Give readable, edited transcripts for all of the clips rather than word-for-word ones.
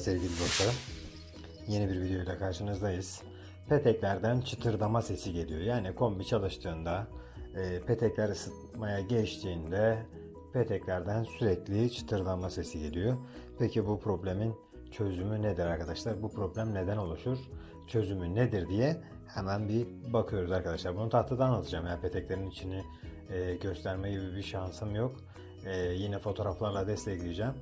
sevgili dostlarım. Yeni bir videoyla karşınızdayız. Peteklerden çıtırdama sesi geliyor. Yani kombi çalıştığında, petekler ısıtmaya geçtiğinde peteklerden sürekli çıtırdama sesi geliyor. Peki bu problemin çözümü nedir arkadaşlar? Bu problem neden oluşur? Çözümü nedir diye hemen bir bakıyoruz arkadaşlar. Bunu tahtada anlatacağım. Yani peteklerin içini gösterme gibi bir şansım yok. Yine fotoğraflarla destekleyeceğim.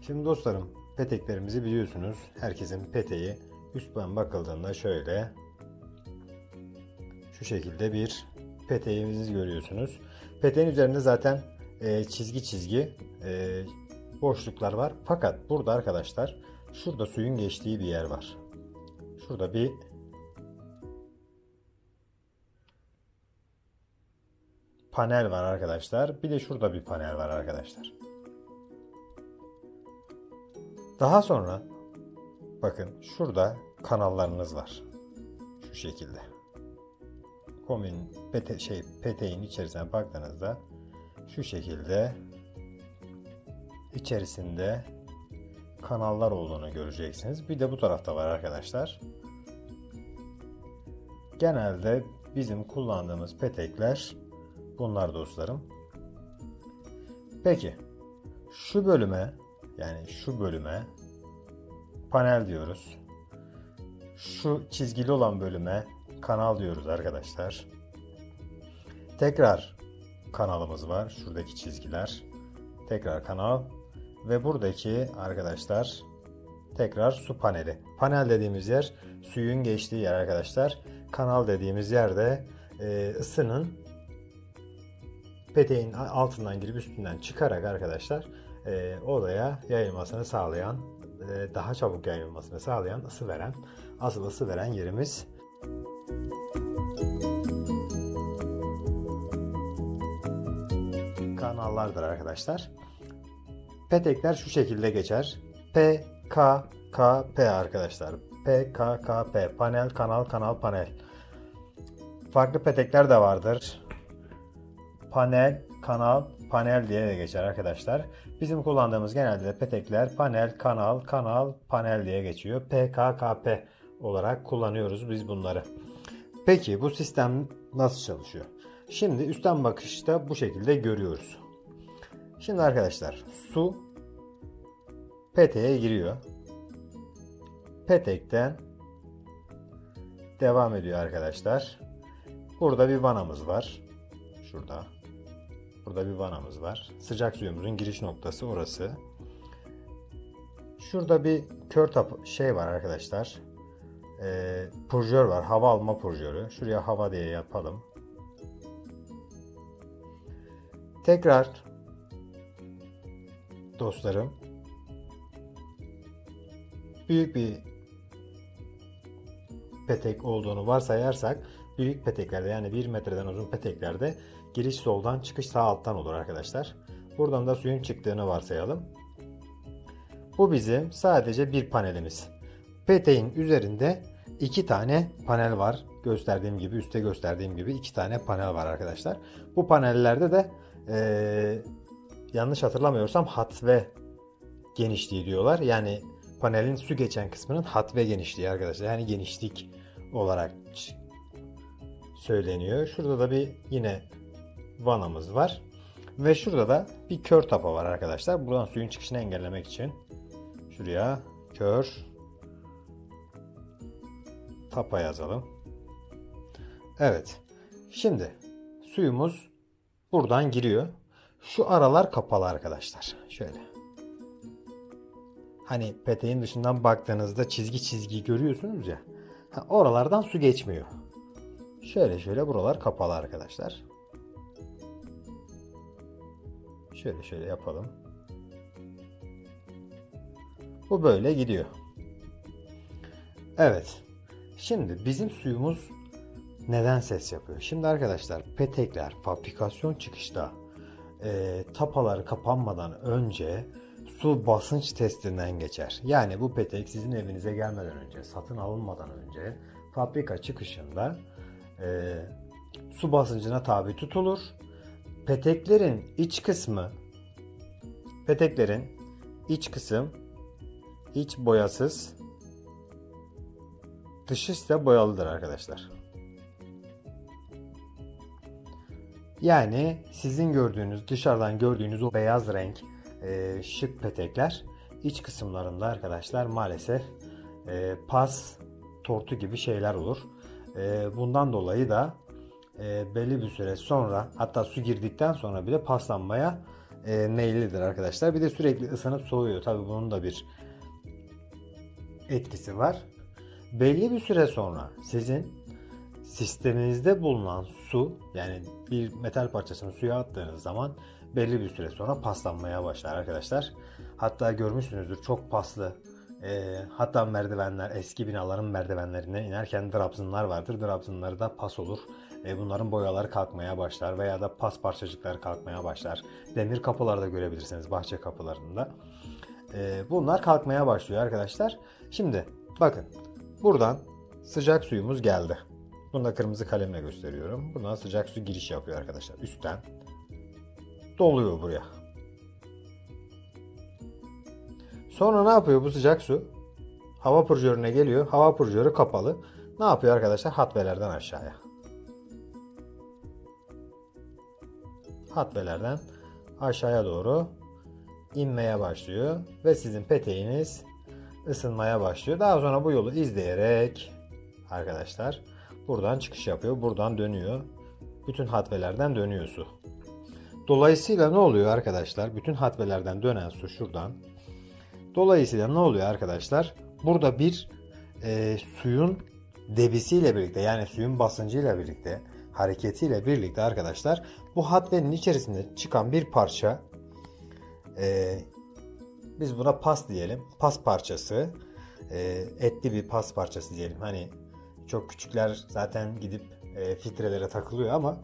Şimdi dostlarım, peteklerimizi biliyorsunuz. Herkesin peteği üstten bakıldığında şöyle şu şekilde bir peteğimizi görüyorsunuz. Peteğin üzerinde zaten çizgi çizgi boşluklar var. Fakat burada arkadaşlar şurada suyun geçtiği bir yer var. Şurada bir panel var arkadaşlar. Bir de şurada bir panel var arkadaşlar. Daha sonra bakın şurada kanallarınız var. Şu şekilde. Kombinin peteğin içerisine baktığınızda şu şekilde içerisinde kanallar olduğunu göreceksiniz. Bir de bu tarafta var arkadaşlar. Genelde bizim kullandığımız petekler bunlar dostlarım. Peki şu bölüme, yani şu bölüme panel diyoruz. Şu çizgili olan bölüme kanal diyoruz arkadaşlar. Tekrar kanalımız var. Şuradaki çizgiler. Tekrar kanal. Ve buradaki arkadaşlar tekrar su paneli. Panel dediğimiz yer suyun geçtiği yer arkadaşlar. Kanal dediğimiz yerde ısının peteğin altından girip üstünden çıkarak arkadaşlar odaya yayılmasını sağlayan, daha çabuk yayılmasını sağlayan, ısı veren, asıl ısı veren yerimiz. Kanallardır arkadaşlar. Petekler şu şekilde geçer. P, K, K, P arkadaşlar. P, K, K, P. Panel, kanal, kanal, panel. Farklı petekler de vardır. Panel, kanal, panel diye de geçer arkadaşlar. Bizim kullandığımız genelde de petekler panel, kanal, kanal, panel diye geçiyor. P, K, K, P olarak kullanıyoruz biz bunları. Peki bu sistem nasıl çalışıyor? Şimdi üstten bakışta bu şekilde görüyoruz. Şimdi arkadaşlar su peteğe giriyor. Petekten devam ediyor arkadaşlar. Burada bir vanamız var. Şurada. Burada bir vanamız var. Sıcak suyumuzun giriş noktası orası. Şurada bir kör var arkadaşlar. Purjör var. Hava alma purjörü. Şuraya hava diye yapalım. Tekrar dostlarım, büyük bir petek olduğunu varsayarsak, büyük peteklerde, yani 1 metreden uzun peteklerde giriş soldan, çıkış sağ alttan olur arkadaşlar. Buradan da suyun çıktığını varsayalım. Bu bizim sadece bir panelimiz. Peteğin üzerinde 2 tane panel var. Gösterdiğim gibi, üstte gösterdiğim gibi 2 tane panel var arkadaşlar. Bu panellerde de yanlış hatırlamıyorsam hatve genişliği diyorlar. Yani panelin su geçen kısmının hatve genişliği arkadaşlar. Yani genişlik olarak söyleniyor. Şurada da bir yine vanamız var. Ve şurada da bir kör tapa var arkadaşlar. Buradan suyun çıkışını engellemek için şuraya kör tapa yazalım. Evet. Şimdi suyumuz buradan giriyor. Şu aralar kapalı arkadaşlar. Şöyle. Hani peteğin dışından baktığınızda çizgi çizgi görüyorsunuz ya. Oralardan su geçmiyor. Şöyle buralar kapalı arkadaşlar. Şöyle yapalım. Bu böyle gidiyor. Evet. Şimdi bizim suyumuz neden ses yapıyor? Şimdi arkadaşlar petekler fabrikasyon çıkışta tapaları kapanmadan önce su basınç testinden geçer. Yani bu petek sizin evinize gelmeden önce, satın alınmadan önce fabrika çıkışında su basıncına tabi tutulur. Peteklerin iç kısım İç boyasız, dışı ise boyalıdır arkadaşlar. Yani sizin gördüğünüz, dışarıdan gördüğünüz o beyaz renk şık petekler iç kısımlarında arkadaşlar maalesef pas, tortu gibi şeyler olur. Bundan dolayı da belli bir süre sonra, hatta su girdikten sonra bile paslanmaya meyillidir arkadaşlar. Bir de sürekli ısınıp soğuyor. Tabii bunun da bir etkisi var. Belli bir süre sonra sizin sisteminizde bulunan su, yani bir metal parçasını suya attığınız zaman belli bir süre sonra paslanmaya başlar arkadaşlar. Hatta görmüşsünüzdür, çok paslı, hatta merdivenler, eski binaların merdivenlerine inerken drabzınlar vardır. Drabzınları da pas olur. Bunların boyaları kalkmaya başlar veya da pas parçacıkları kalkmaya başlar. Demir kapılarda görebilirsiniz, bahçe kapılarında. Bunlar kalkmaya başlıyor arkadaşlar. Şimdi bakın, buradan sıcak suyumuz geldi. Bunu da kırmızı kalemle gösteriyorum. Buradan sıcak su giriş yapıyor arkadaşlar. Üstten doluyor buraya. Sonra ne yapıyor bu sıcak su? Hava purjörüne geliyor. Hava purjörü kapalı. Ne yapıyor arkadaşlar? Hatvelerden aşağıya. Hatvelerden aşağıya doğru inmeye başlıyor. Ve sizin peteğiniz ısınmaya başlıyor. Daha sonra bu yolu izleyerek arkadaşlar buradan çıkış yapıyor. Buradan dönüyor. Bütün hatvelerden dönüyor su. Dolayısıyla ne oluyor arkadaşlar? Bütün hatvelerden dönen su şuradan. Dolayısıyla ne oluyor arkadaşlar? Burada bir suyun debisiyle birlikte, yani suyun basıncıyla birlikte, hareketiyle birlikte arkadaşlar bu hatvenin içerisinde çıkan bir parça, biz buna pas diyelim. Pas parçası, etli bir pas parçası diyelim. Hani çok küçükler zaten gidip filtrelere takılıyor ama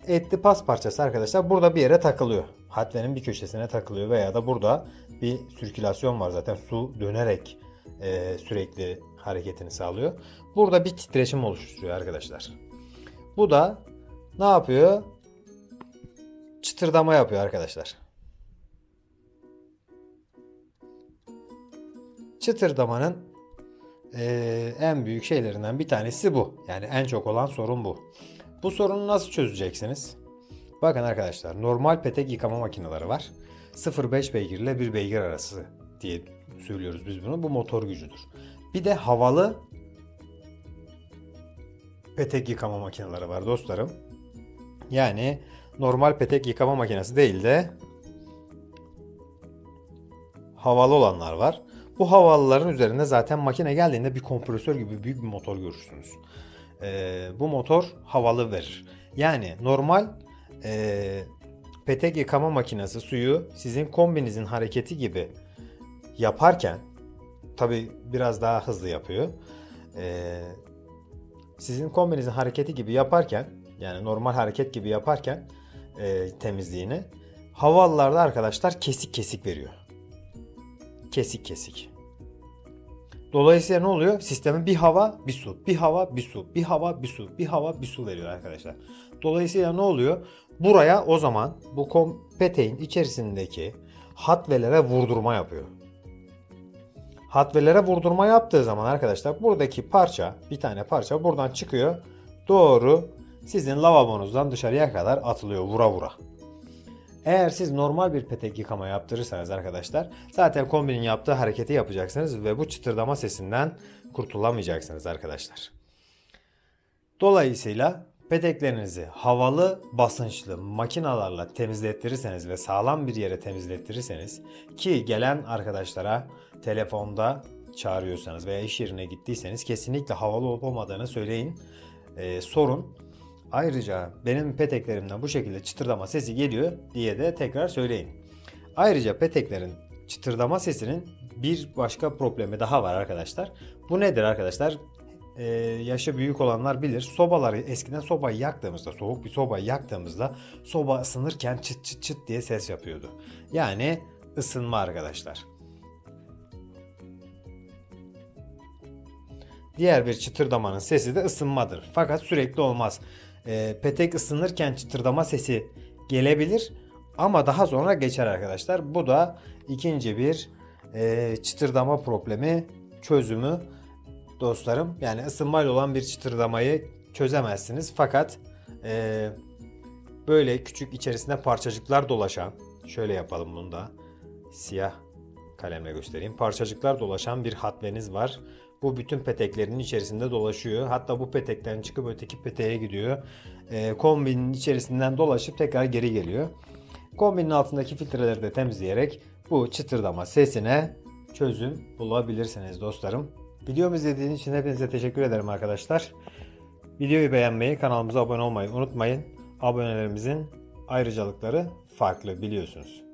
etli pas parçası arkadaşlar burada bir yere takılıyor. Hatvenin bir köşesine takılıyor veya da burada bir sirkülasyon var, zaten su dönerek sürekli hareketini sağlıyor. Burada bir titreşim oluşturuyor arkadaşlar. Bu da ne yapıyor? Çıtırdama yapıyor arkadaşlar. Çıtırdamanın en büyük şeylerinden bir tanesi bu. Yani en çok olan sorun bu. Bu sorunu nasıl çözeceksiniz? Bakın arkadaşlar, normal petek yıkama makineleri var. 0,5 beygir ile 1 beygir arası diye söylüyoruz biz bunu. Bu motor gücüdür. Bir de havalı petek yıkama makineleri var dostlarım. Yani normal petek yıkama makinesi değil de havalı olanlar var. Bu havalıların üzerinde zaten makine geldiğinde bir kompresör gibi büyük bir motor görürsünüz. Bu motor havalı verir. Yani normal petek yıkama makinesi suyu sizin kombinizin hareketi gibi yaparken, tabi biraz daha hızlı yapıyor. Sizin kombinizin hareketi gibi yaparken, yani normal hareket gibi yaparken temizliğini, havalılarda arkadaşlar kesik kesik veriyor. Kesik kesik. Dolayısıyla ne oluyor? Sistemin bir hava bir su, bir hava bir su, bir hava bir su, bir hava bir su veriyor arkadaşlar. Dolayısıyla ne oluyor? Buraya o zaman bu peteğin içerisindeki hatvelere vurdurma yapıyor. Hatvelere vurdurma yaptığı zaman arkadaşlar buradaki parça, bir tane parça buradan çıkıyor. Doğru sizin lavabonuzdan dışarıya kadar atılıyor vura vura. Eğer siz normal bir petek yıkama yaptırırsanız arkadaşlar zaten kombinin yaptığı hareketi yapacaksınız ve bu çıtırdama sesinden kurtulamayacaksınız arkadaşlar. Dolayısıyla peteklerinizi havalı basınçlı makinalarla temizlettirirseniz ve sağlam bir yere temizlettirirseniz, ki gelen arkadaşlara telefonda çağırıyorsanız veya iş yerine gittiyseniz kesinlikle havalı olup olmadığını söyleyin, sorun. Ayrıca benim peteklerimden bu şekilde çıtırdama sesi geliyor diye de tekrar söyleyin. Ayrıca peteklerin çıtırdama sesinin bir başka problemi daha var arkadaşlar. Bu nedir arkadaşlar? Yaşı büyük olanlar bilir. Sobaları, eskiden sobayı yaktığımızda, soğuk bir sobayı yaktığımızda soba ısınırken çıt çıt çıt diye ses yapıyordu. Yani ısınma arkadaşlar. Diğer bir çıtırdamanın sesi de ısınmadır. Fakat sürekli olmaz. Petek ısınırken çıtırdama sesi gelebilir ama daha sonra geçer arkadaşlar. Bu da ikinci bir çıtırdama problemi çözümü dostlarım. Yani ısınmayla olan bir çıtırdamayı çözemezsiniz. Fakat böyle küçük içerisinde parçacıklar dolaşan, şöyle yapalım bunu da siyah kalemle göstereyim. Parçacıklar dolaşan bir hatveniz var. Bu bütün peteklerin içerisinde dolaşıyor. Hatta bu petekten çıkıp öteki peteğe gidiyor. Kombinin içerisinden dolaşıp tekrar geri geliyor. Kombinin altındaki filtreleri de temizleyerek bu çıtırdama sesine çözüm bulabilirsiniz dostlarım. Videomu izlediğiniz için hepinize teşekkür ederim arkadaşlar. Videoyu beğenmeyi, kanalımıza abone olmayı unutmayın. Abonelerimizin ayrıcalıkları farklı biliyorsunuz.